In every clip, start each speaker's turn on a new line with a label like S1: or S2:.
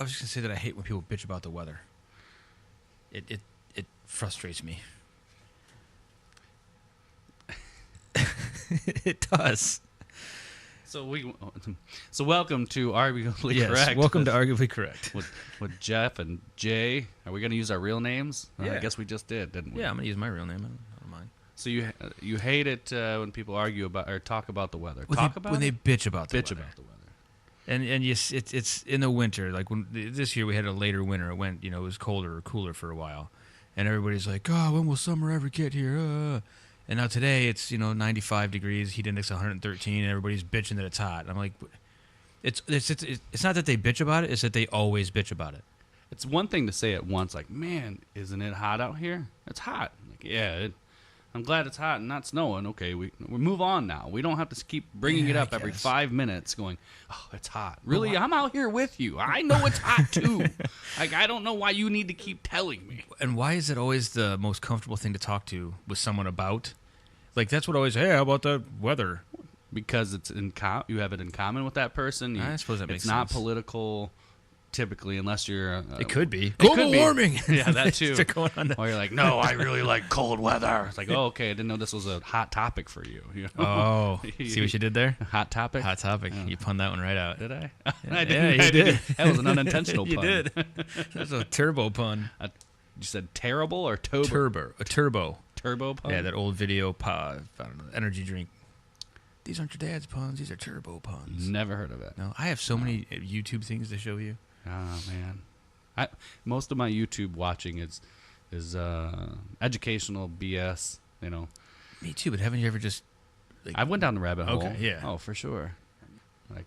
S1: was just gonna say that I hate when people bitch about the weather. It frustrates me. It does.
S2: So welcome to Arguably Correct.
S1: Welcome to Arguably Correct.
S2: With Jeff and Jay. Are we going to use our real names?
S1: Yeah.
S2: I guess we just did, didn't we?
S1: Yeah, I'm going to use my real name. I don't mind.
S2: So you hate it when people argue about or talk about the weather.
S1: When they bitch about the weather.
S2: About the weather.
S1: And yes, it's in the winter. Like this year we had a later winter. It went, it was colder or cooler for a while, and everybody's like, "Oh, when will summer ever get here?" And now today it's 95 degrees, heat index 113, and everybody's bitching that it's hot. And I'm like, it's not that they bitch about it; it's that they always bitch about it.
S2: It's one thing to say it once, like, "Man, isn't it hot out here?" It's hot. Like, yeah, I'm glad it's hot and not snowing. Okay, we move on now. We don't have to keep bringing it up every 5 minutes going, "Oh, it's hot." Really? I'm out here with you. I know it's hot too. Like, I don't know why you need to keep telling me.
S1: And why is it always the most comfortable thing to talk to with someone about? Like, that's what always, hey, how about the weather?
S2: Because it's you have it in common with that person.
S1: I suppose that makes
S2: sense. It's not political. Typically, unless you're...
S1: it could be.
S2: Global
S1: warming.
S2: Yeah, that too.
S1: Or
S2: you're like, no, I really like cold weather. It's like, oh, okay, I didn't know this was a hot topic for you.
S1: Oh, see what you did there?
S2: Hot topic?
S1: Hot topic. Yeah. You punned that one right out.
S2: Did I?
S1: Yeah,
S2: I didn't.
S1: Yeah, you did.
S2: That was an unintentional pun.
S1: You did. That was a turbo pun.
S2: You said terrible or tober?
S1: A turbo.
S2: Turbo pun?
S1: Yeah, that old video, I don't know, energy drink. These aren't your dad's puns. These are turbo puns.
S2: Never heard of it.
S1: No, I have so many YouTube things to show you.
S2: Oh man, most of my YouTube watching is educational BS.
S1: Me too, but haven't you ever just?
S2: I went down the rabbit hole.
S1: Okay, yeah.
S2: Oh, for sure. Like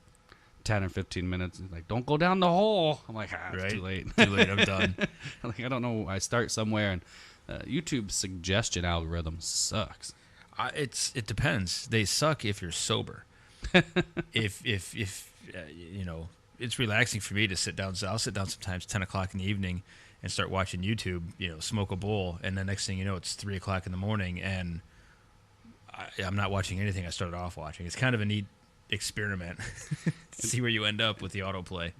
S2: 10 or 15 minutes. Like, don't go down the hole. I'm like, it's
S1: right?
S2: Too late.
S1: Too late. I'm done.
S2: Like, I don't know. I start somewhere, and YouTube's suggestion algorithm sucks.
S1: It depends. They suck if you're sober. if it's relaxing for me to sit down. So I'll sit down sometimes 10 o'clock in the evening and start watching YouTube, smoke a bowl. And the next thing you know, it's 3 o'clock in the morning and I'm not watching anything I started off watching. It's kind of a neat experiment to see where you end up with the autoplay.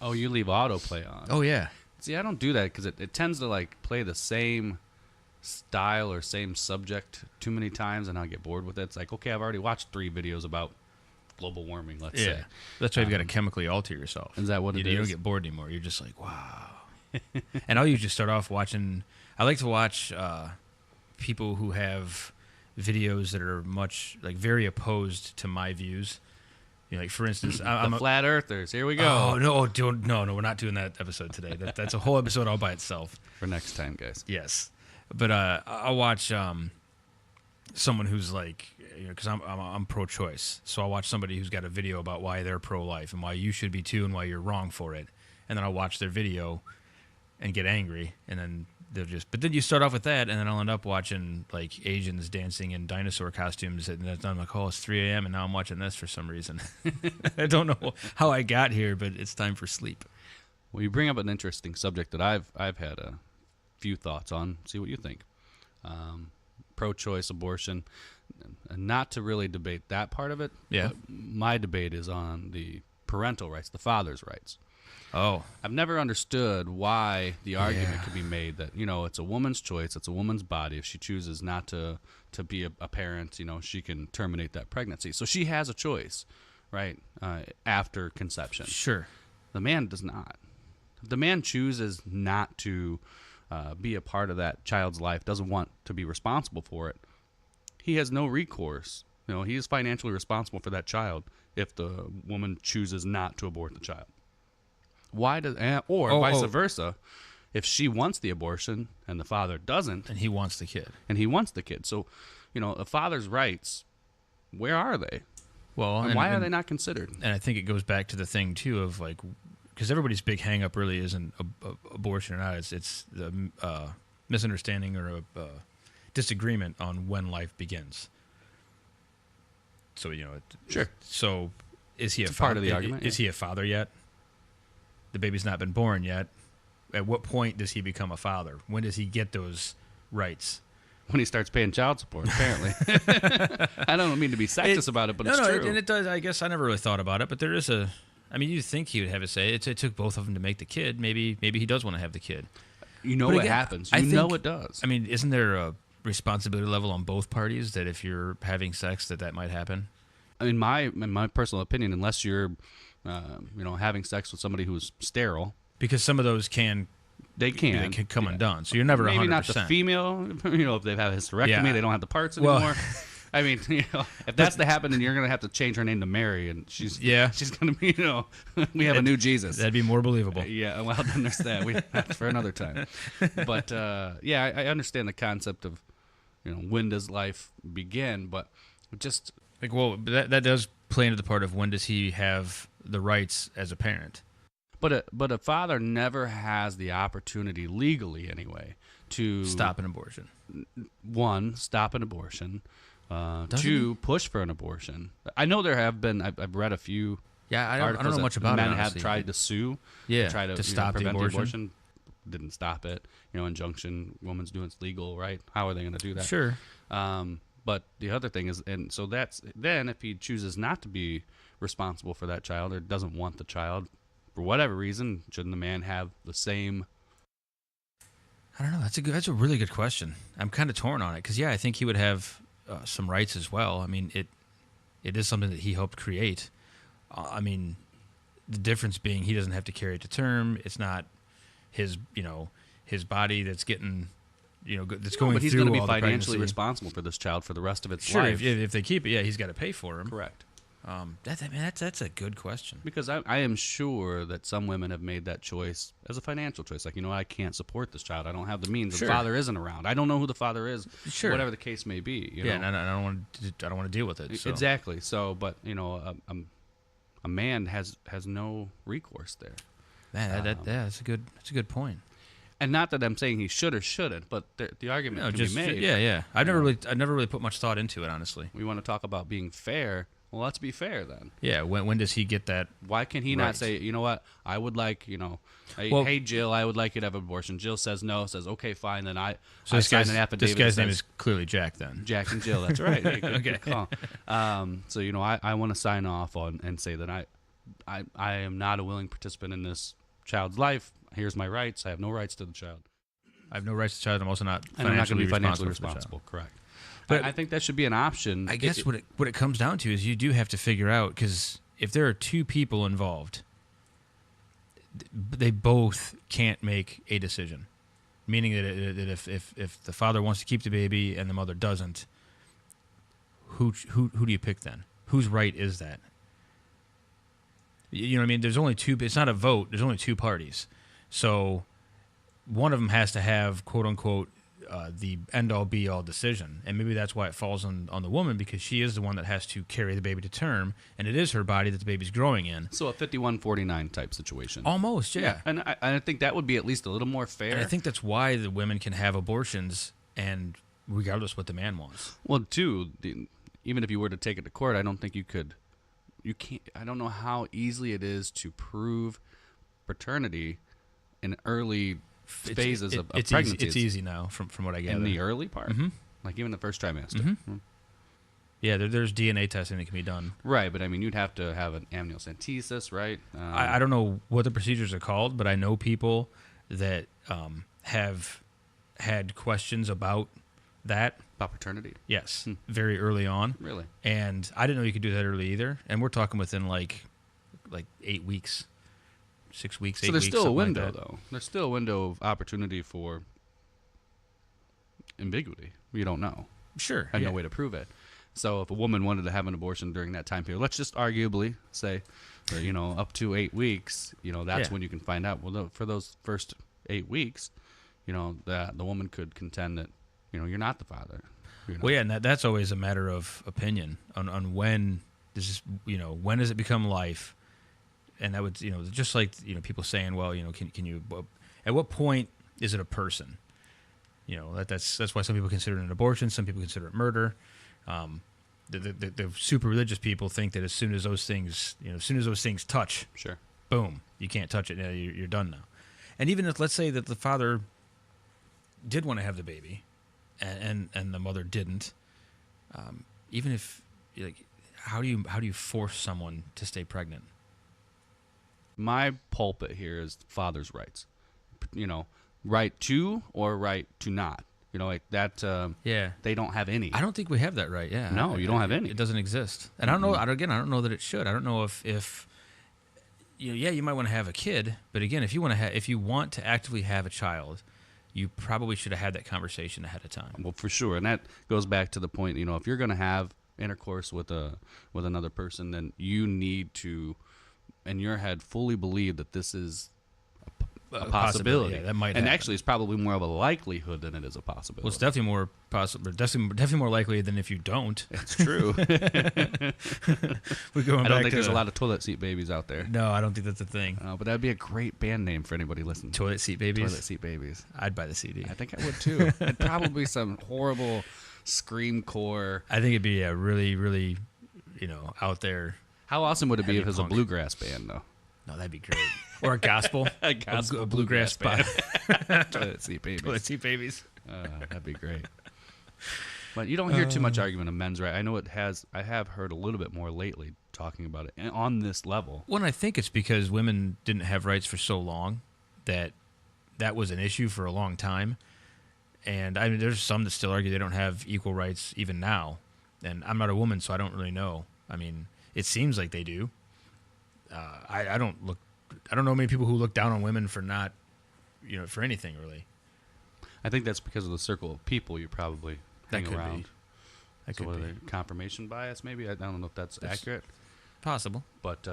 S2: Oh, you leave autoplay on.
S1: Oh, yeah.
S2: See, I don't do that because it tends to like play the same style or same subject too many times and I get bored with it. It's like, okay, I've already watched 3 videos about global warming, let's say.
S1: That's why you've got to chemically alter yourself.
S2: Is that what it is?
S1: You don't get bored anymore. You're just like, wow. And I'll usually start off watching, I like to watch people who have videos that are very opposed to my views. Like, for instance, I'm
S2: the Flat Earthers. Here we go.
S1: Oh, no, we're not doing that episode today. That's a whole episode all by itself.
S2: For next time, guys.
S1: Yes. But I'll watch someone who's like, because I'm pro-choice, so I'll watch somebody who's got a video about why they're pro-life and why you should be too and why you're wrong for it, and then I'll watch their video and get angry, and then but then you start off with that, and then I'll end up watching like Asians dancing in dinosaur costumes, and then I'm like, oh, it's 3 a.m. and now I'm watching this for some reason. I don't know how I got here, but it's time for sleep.
S2: Well, you bring up an interesting subject that I've had a few thoughts on. See what you think. Pro-choice abortion. Not to really debate that part of it.
S1: Yeah.
S2: My debate is on the parental rights, the father's rights.
S1: Oh.
S2: I've never understood why the argument could be made that, it's a woman's choice, it's a woman's body. If she chooses not to be a parent, she can terminate that pregnancy. So she has a choice, right, after conception.
S1: Sure.
S2: The man does not. If the man chooses not to be a part of that child's life, doesn't want to be responsible for it, he has no recourse. He is financially responsible for that child if the woman chooses not to abort the child. Why does vice versa? If she wants the abortion and the father doesn't,
S1: and he wants the kid,
S2: so a father's rights, where are they?
S1: Well,
S2: and why are they not considered?
S1: And I think it goes back to the thing too of like, because everybody's big hang up really isn't abortion or not. It's the misunderstanding or a disagreement on when life begins. So
S2: sure.
S1: So is he
S2: it's a part of the argument?
S1: Is he a father yet? The baby's not been born yet. At what point does he become a father? When does he get those rights?
S2: When he starts paying child support, apparently. I don't mean to be sexist about it, but it's true.
S1: And it does. I guess I never really thought about it, but there is a I mean, you'd think he would have a say. It took both of them to make the kid. Maybe he does want to have the kid.
S2: You know
S1: But
S2: what
S1: again,
S2: happens.
S1: I
S2: You know
S1: think-
S2: it does.
S1: I mean, isn't there a responsibility level on both parties that if you're having sex that might happen?
S2: In my personal opinion, unless you're, having sex with somebody who's sterile,
S1: Because some of those
S2: they can
S1: come undone. So you're never
S2: maybe
S1: 100%.
S2: not the female. If they've had a hysterectomy,
S1: Yeah.
S2: they don't have the parts
S1: Well-
S2: anymore. I mean, if that's to happen, then you're gonna have to change her name to Mary, and she's gonna be, we have a new Jesus.
S1: That'd be more believable.
S2: Yeah, well, then there's that. That's for another time. But I understand the concept of, when does life begin? But just
S1: Like, well, that does play into the part of when does he have the rights as a parent?
S2: but a father never has the opportunity legally anyway to
S1: Stop an abortion.
S2: one, stop an abortion.
S1: Doesn't
S2: Two, push for an abortion. I know there have been. I've read a few.
S1: Yeah, I don't
S2: articles
S1: know
S2: that
S1: much about
S2: men
S1: it.
S2: have
S1: honestly.
S2: tried to sue.
S1: Yeah,
S2: try to
S1: stop the
S2: prevent
S1: abortion.
S2: Didn't stop it. Injunction. Woman's doing it's legal, right? How are they going to do that?
S1: Sure.
S2: But the other thing is, and so that's then if he chooses not to be responsible for that child or doesn't want the child for whatever reason, shouldn't the man have the same?
S1: I don't know. That's a really good question. I'm kind of torn on it because I think he would have some rights as well. I mean, it is something that he helped create. I mean, the difference being he doesn't have to carry it to term. It's not his his body that's getting that's going
S2: but he's
S1: through
S2: going to be
S1: all the
S2: financially
S1: pregnancy.
S2: responsible for this child for the rest of its
S1: Sure,
S2: life.
S1: if they keep it, he's got to pay for him.
S2: Correct.
S1: That's a good question.
S2: Because I am sure that some women have made that choice as a financial choice. Like, I can't support this child. I don't have the means.
S1: Sure.
S2: The father isn't around. I don't know who the father is.
S1: Sure.
S2: Whatever the case may be.
S1: Yeah, and I don't want to deal with it. So.
S2: Exactly. So, but a man has no recourse there.
S1: Man, that's a good point.
S2: And not that I'm saying he should or shouldn't, but the argument
S1: No,
S2: can
S1: just
S2: be made.
S1: yeah. I've never really put much thought into it, honestly.
S2: We want to talk about being fair. Well, let's be fair then.
S1: Yeah, when does he get that?
S2: Why can he
S1: Right.
S2: not say, you know what, I would like,
S1: Well-
S2: hey, Jill, I would like you to have an abortion. Jill says no, says, okay, fine, then I
S1: So
S2: sign an affidavit.
S1: this guy's
S2: that
S1: name
S2: says
S1: is clearly Jack. Then
S2: Jack and Jill. That's right. Hey, good,
S1: Okay.
S2: good call. So, I want to sign off on and say that I am not a willing participant in this child's life. Here's my rights. I have no rights to the child.
S1: I have no rights to the child. I'm also not
S2: And I'm not going
S1: financially
S2: to be financially
S1: responsible.
S2: responsible. Correct.
S1: But-
S2: I think that should be an option.
S1: I guess what it comes down to is you do have to figure out, because if there are two people involved, they both can't make a decision. Meaning that if the father wants to keep the baby and the mother doesn't, who do you pick then? Whose right is that? You know what I mean? There's only two. It's not a vote. There's only two parties. So one of them has to have, quote unquote, the end-all be-all decision, and maybe that's why it falls on the woman, because she is the one that has to carry the baby to term, and it is her body that the baby's growing in.
S2: So a 51-49 type situation.
S1: Almost, yeah.
S2: And I think that would be at least a little more fair.
S1: And I think that's why the women can have abortions, and regardless what the man wants.
S2: Well, too, even if you were to take it to court, I don't think you could. You can't. I don't know how easily it is to prove paternity in early phases of pregnancy.
S1: It's easy now, from what I gather.
S2: In the early part,
S1: Mhm.
S2: like even the first trimester.
S1: Mm-hmm. Yeah, there's DNA testing that can be done.
S2: Right, but I mean, you'd have to have an amniocentesis, right?
S1: I don't know what the procedures are called, but I know people that have had questions about that.
S2: About paternity.
S1: Yes, very early on.
S2: Really?
S1: And I didn't know you could do that early either. And we're talking within like 8 weeks, 6 weeks, 8 weeks.
S2: So there's still a
S1: something like
S2: window,
S1: that.
S2: though. There's still a window of opportunity for ambiguity. You don't know.
S1: Sure.
S2: Had
S1: yeah.
S2: no way to prove it. So if a woman wanted to have an abortion during that time period, let's just arguably say, that, up to 8 weeks, that's
S1: Yeah.
S2: when you can find out. Well, for those first 8 weeks, the woman could contend that, you're not the father.
S1: Well, yeah, and that's always a matter of opinion on when this is, when does it become life? And that would, just like, people saying, well, can you, at what point is it a person? That's why some people consider it an abortion. Some people consider it murder. The super religious people think that as soon as those things touch,
S2: Sure.
S1: boom, you can't touch it. You're done now. And even if, let's say that the father did want to have the baby, and the mother didn't, even if, like, how do you force someone to stay pregnant?
S2: my pulpit here is father's rights. Right to or right to not. Like that.
S1: Yeah.
S2: They don't have any.
S1: I don't think we have that right. Yeah.
S2: No, you don't have any.
S1: It doesn't exist. And I don't know. Again, I don't know that it should. I don't know if you might want to have a kid, but again, if you want to actively have a child, you probably should have had that conversation ahead of time.
S2: Well, for sure, and that goes back to the point. If you're going to have intercourse with another person, then you need to, in your head, fully believe that this is a possibility.
S1: Yeah, that might
S2: and
S1: happen.
S2: actually, it's probably more of a likelihood than it is a possibility.
S1: Well, it's definitely more possible. Definitely more likely than if you don't.
S2: It's true.
S1: I
S2: don't think there's a lot of toilet seat babies out there.
S1: No, I don't think that's a thing.
S2: But that'd be a great band name for anybody listening.
S1: Toilet seat babies.
S2: Toilet seat babies.
S1: I'd buy the CD.
S2: I think I would too. It'd probably be some horrible scream core.
S1: I think it'd be a really, really, out there.
S2: How awesome would it be
S1: Heavy
S2: if it was a
S1: punk.
S2: bluegrass band, though?
S1: No, that'd be great. Or a gospel.
S2: A gospel
S1: a bluegrass spot.
S2: Toilet seat babies.
S1: Toilet seat babies.
S2: That'd be great. But you don't hear too much argument of men's right. I know it has. I have heard a little bit more lately talking about it on this level.
S1: Well, and I think it's because women didn't have rights for so long that was an issue for a long time. And I mean, there's some that still argue they don't have equal rights even now. And I'm not a woman, so I don't really know. I mean, it seems like they do. I don't know many people who look down on women for not, for anything really.
S2: I think that's because of the circle of people you probably hang
S1: That could
S2: around.
S1: be. That
S2: So
S1: could be.
S2: confirmation bias, maybe. I don't know if that's accurate.
S1: Possible.
S2: But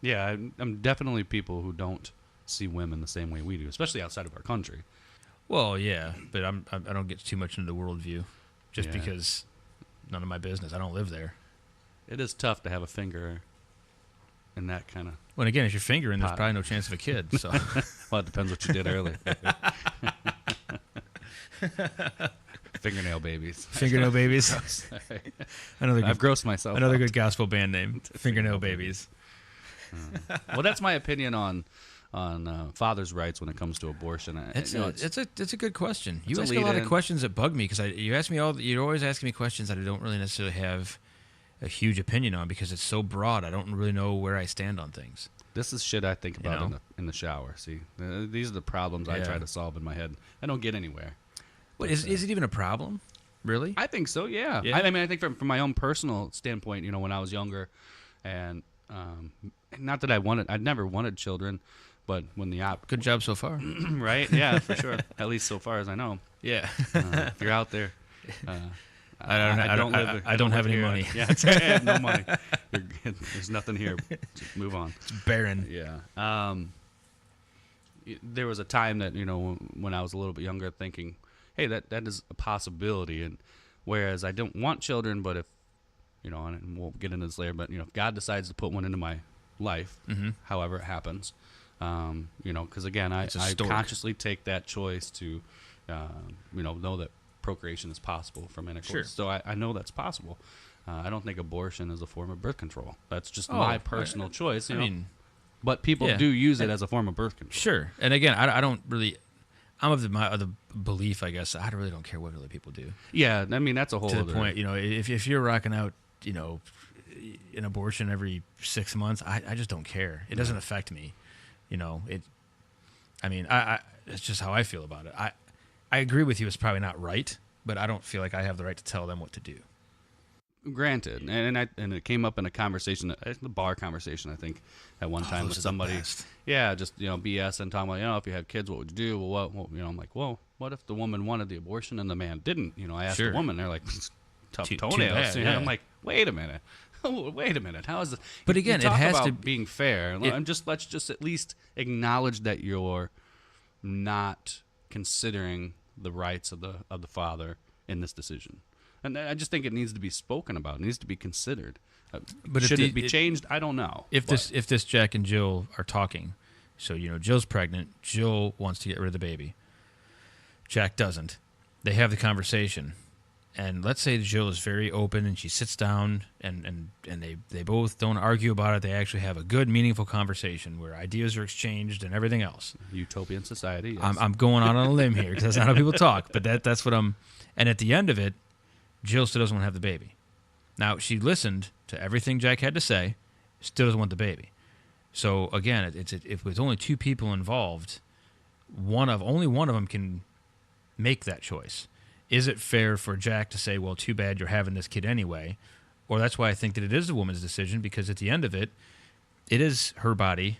S2: yeah, I'm definitely people who don't see women the same way we do, especially outside of our country.
S1: Well, yeah, but I don't get too much into the worldview, just
S2: Yeah.
S1: because none of my business. I don't live there.
S2: It is tough to have a finger in that kind of.
S1: When again, if you're fingering, there's
S2: Pot.
S1: probably no chance of a kid. So
S2: Well, it depends what you did earlier. Fingernail babies.
S1: fingernail babies. Another
S2: I've
S1: good,
S2: grossed myself.
S1: another
S2: up.
S1: good gospel band name. Fingernail babies.
S2: Well, that's my opinion on fathers' rights when it comes to abortion.
S1: It's a good question. You
S2: it's a
S1: ask a lot
S2: lead-in.
S1: of questions that bug me because you're always asking me questions that I don't really necessarily have a huge opinion on because it's so broad. I don't really know where I stand on things.
S2: This is shit I think about
S1: know?
S2: in the shower. See, these are the problems I
S1: Yeah.
S2: try to solve in my head. I don't get anywhere.
S1: What is it even a problem? Really?
S2: I think so. Yeah.
S1: Yeah.
S2: I mean, I think from my own personal standpoint, when I was younger, and not that I'd never wanted children, but when the
S1: Good job so far.
S2: right, yeah, for sure. At least so far as I know.
S1: Yeah.
S2: If you're out there.
S1: I don't have
S2: live
S1: any
S2: here.
S1: money.
S2: Yeah, I have no money. There's nothing here. Just move on.
S1: It's barren.
S2: Yeah. There was a time that when I was a little bit younger, thinking, "Hey, that is a possibility." And whereas I don't want children, but if and we'll get into this later, but if God decides to put one into my life, however it happens, because again, I
S1: historic.
S2: consciously take that choice to, know that procreation is possible from intercourse.
S1: Sure.
S2: So I know that's possible. I don't think abortion is a form of birth control. That's just
S1: Oh,
S2: my personal choice.
S1: I mean,
S2: but people
S1: yeah.
S2: do use it as a form of birth control.
S1: sure. And again, I don't really. I'm of the belief, I guess. I really don't care what other people do.
S2: Yeah, I mean that's a whole
S1: To the
S2: other
S1: point, if you're rocking out, an abortion every 6 months, I just don't care. It doesn't affect me. I mean, it's just how I feel about it. I agree with you. It's probably not right, but I don't feel like I have the right to tell them what to do.
S2: Granted, and it came up in a conversation, the bar conversation, I think, at one time with
S1: those are the
S2: somebody.
S1: best.
S2: Yeah, just BS and talking about if you have kids, what would you do? Well, what I'm like, well, what if the woman wanted the abortion and the man didn't? I asked
S1: Sure.
S2: the woman, they're like, tough
S1: Too
S2: toenails.
S1: bad,
S2: And
S1: yeah.
S2: I'm like, wait a minute. Wait a minute. How is this?
S1: But
S2: You
S1: again, it
S2: talk
S1: has
S2: about
S1: to-
S2: being fair. Let's just at least acknowledge that you're not considering the rights of the father in this decision. And I just think it needs to be spoken about. It needs to be considered.
S1: But if
S2: should
S1: the-
S2: it be changed? I don't know.
S1: If this Jack and Jill are talking, so Jill's pregnant, Jill wants to get rid of the baby. Jack doesn't. They have the conversation. And let's say Jill is very open and she sits down and they both don't argue about it. They actually have a good, meaningful conversation where ideas are exchanged and everything else.
S2: Utopian society. Yes.
S1: I'm going out on a limb here because that's not how people talk. But that's what I'm. And at the end of it, Jill still doesn't want to have the baby. Now, she listened to everything Jack had to say, still doesn't want the baby. So again, if with only two people involved, only one of them can make that choice. Is it fair for Jack to say, well, too bad you're having this kid anyway? Or that's why I think that it is the woman's decision, because at the end of it, it is her body.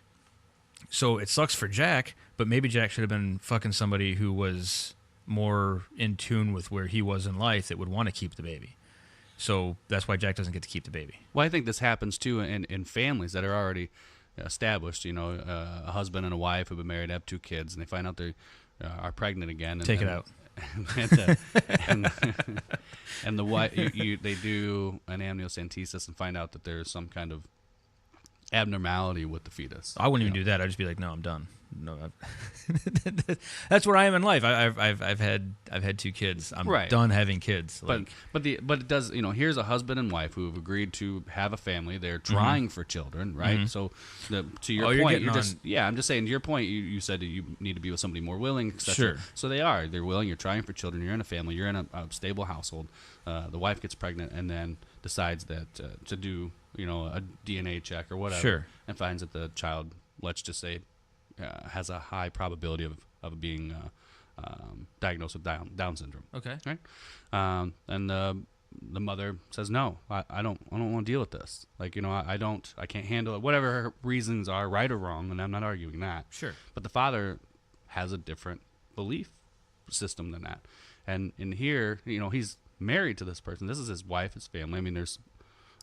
S1: So it sucks for Jack, but maybe Jack should have been fucking somebody who was more in tune with where he was in life that would want to keep the baby. So that's why Jack doesn't get to keep the baby.
S2: Well, I think this happens too in families that are already established. A husband and a wife who've been married, have 2 kids, and they find out they are pregnant again. And,
S1: Take it out.
S2: And the wife, they do an amniocentesis and find out that there's some kind of abnormality with the fetus.
S1: I wouldn't even do that. I'd just be like, no, I'm done. No, that's where I am in life. I've had 2 kids. I'm done having kids.
S2: But it does. Here's a husband and wife who have agreed to have a family. They're trying for children, right?
S1: Mm-hmm.
S2: So to your point, I'm just saying. To your point, you said that you need to be with somebody more willing. Et cetera.
S1: Sure.
S2: So they are. They're willing. You're trying for children. You're in a family. You're in a stable household. The wife gets pregnant and then decides that to do a DNA check or whatever,
S1: sure,
S2: and finds that the child, let's just say, has a high probability of being diagnosed with Down syndrome.
S1: Okay.
S2: Right. And the mother says, no, I don't want to deal with this. I can't handle it. Whatever her reasons are, right or wrong, and I'm not arguing that.
S1: Sure.
S2: But the father has a different belief system than that. And in here, he's married to this person. This is his wife, his family. I mean, there's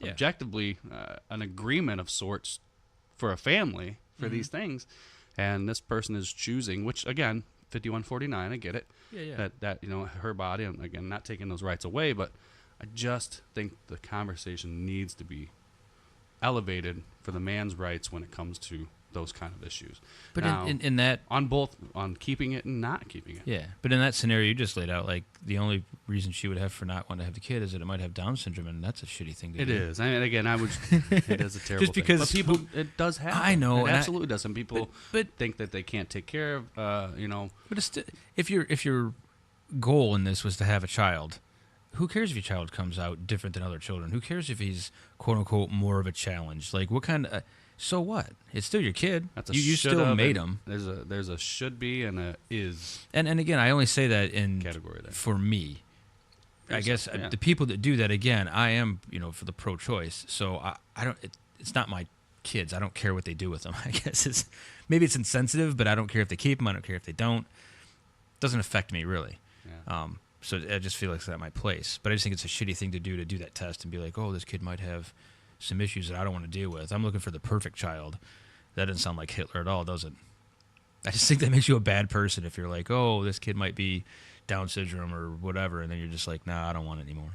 S2: objectively an agreement of sorts for a family for these things. And this person is choosing, which again, 5149, I get it.
S1: Yeah.
S2: That her body, and again, not taking those rights away, but I just think the conversation needs to be elevated for the man's rights when it comes to those kind of issues.
S1: But
S2: now,
S1: in that,
S2: on keeping it and not keeping it.
S1: Yeah, but in that scenario you just laid out, like the only reason she would have for not wanting to have the kid is that it might have Down syndrome, and that's a shitty thing to do.
S2: It is. I mean, again, it is a terrible
S1: just because
S2: thing. But people, it does happen.
S1: I know,
S2: it absolutely does. Some people
S1: but
S2: think that they can't take care of,
S1: But it's if your goal in this was to have a child, who cares if your child comes out different than other children? Who cares if he's quote unquote more of a challenge? Like, what kind of so what? It's still your kid.
S2: That's
S1: you still made him.
S2: There's a should be and a is.
S1: And again, I only say that in
S2: category there.
S1: For me. I guess the people that do that, again, I am for the pro-choice. So I don't. It's not my kids. I don't care what they do with them. I guess maybe it's insensitive, but I don't care if they keep them. I don't care if they don't. It doesn't affect me really.
S2: Yeah.
S1: So I just feel like it's at my place. But I just think it's a shitty thing to do that test and be like, oh, this kid might have some issues that I don't want to deal with. I'm looking for the perfect child. That doesn't sound like Hitler at all, does it? I just think that makes you a bad person if you're like, oh, this kid might be Down syndrome or whatever, and then you're just like, nah, I don't want it anymore.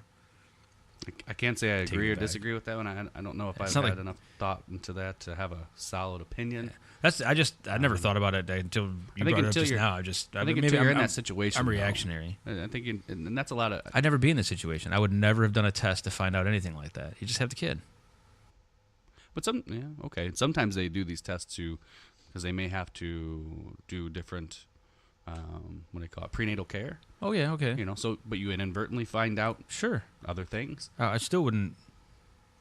S2: I can't say I agree or disagree with that one. I don't know if I've had enough thought into that to have a solid opinion.
S1: I never thought about it until you brought it up just now.
S2: I think until you're in that situation,
S1: I'm reactionary.
S2: I think, and that's a lot of.
S1: I'd never be in this situation. I would never have done a test to find out anything like that. You just have the kid.
S2: But sometimes they do these tests because they may have to do different, what do they call it, prenatal care.
S1: Oh yeah, okay.
S2: But you inadvertently find out other things.
S1: I still wouldn't.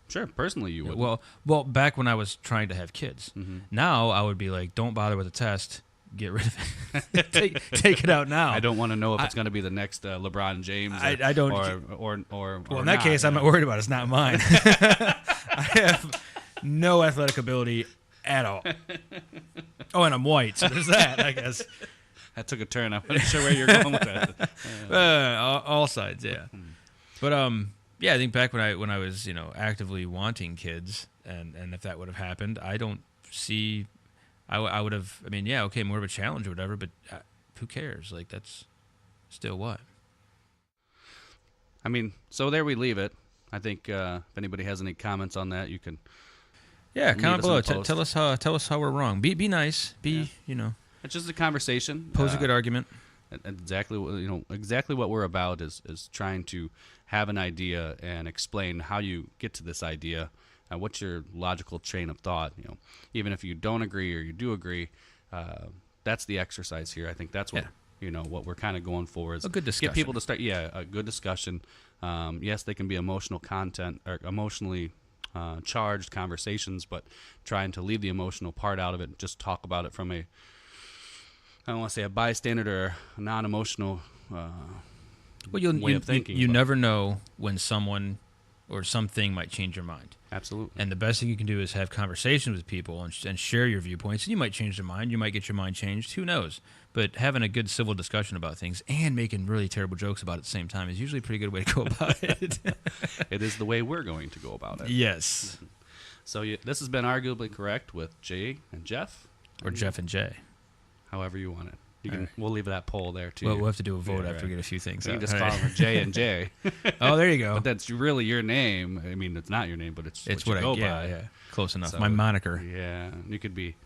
S2: Sure, personally you would.
S1: Well, back when I was trying to have kids. Mm-hmm. Now I would be like, don't bother with the test. Get rid of it. take it out now.
S2: I don't want to know if it's going to be the next LeBron James.
S1: I don't.
S2: Or
S1: well, in that case, I'm not worried about it. It's not mine. I have no athletic ability at all. Oh, and I'm white, so there's that, I guess.
S2: That took a turn. I'm not sure where you're going with that.
S1: All sides, yeah. But I think back when I was actively wanting kids, and if that would have happened, I don't see. I would have. I mean, yeah, okay, more of a challenge or whatever, but who cares? Like, that's still what.
S2: I mean, so there we leave it. I think if anybody has any comments on that, you can.
S1: Yeah, comment below. Tell us how we're wrong. Be nice.
S2: It's just a conversation.
S1: Pose a good argument.
S2: Exactly what we're about is trying to have an idea and explain how you get to this idea. What's your logical chain of thought? Even if you don't agree or you do agree, that's the exercise here. I think that's what what we're kind of going for is
S1: a good discussion.
S2: Get people to start. Yeah, a good discussion. Yes, they can be emotional content or emotionally charged conversations, but trying to leave the emotional part out of it and just talk about it from I don't want to say a bystander or a non-emotional way of thinking.
S1: You never know when someone or something might change your mind.
S2: Absolutely.
S1: And the best thing you can do is have conversations with people and share your viewpoints. And you might change their mind. You might get your mind changed. Who knows? But having a good civil discussion about things and making really terrible jokes about it at the same time is usually a pretty good way to go about it.
S2: It is the way we're going to go about it.
S1: Yes.
S2: So this has been Arguably Correct with Jay and Jeff.
S1: Or Jeff and Jay.
S2: However you want it.
S1: Right.
S2: We'll leave that poll there, too.
S1: Well, we'll have to do a vote
S2: Yeah,
S1: after we get a few things
S2: You
S1: out.
S2: can just call them Jay and Jay.
S1: Oh, there you go.
S2: But that's really your name. I mean, it's not your name, but it's
S1: It's
S2: what
S1: what
S2: you
S1: I
S2: go by.
S1: Yeah, close enough.
S2: So,
S1: My moniker.
S2: Yeah. You could be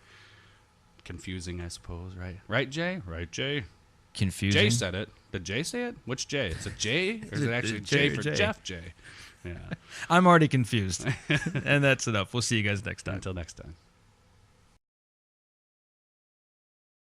S2: confusing, I suppose, right? Right, Jay? Right, Jay?
S1: Confusing.
S2: Jay said it. Did Jay say it? Which Jay? Is it Jay? Or is it actually Jay for Jeff Jay? Yeah.
S1: I'm already confused. And that's enough. We'll see you guys next time.
S2: Until next time.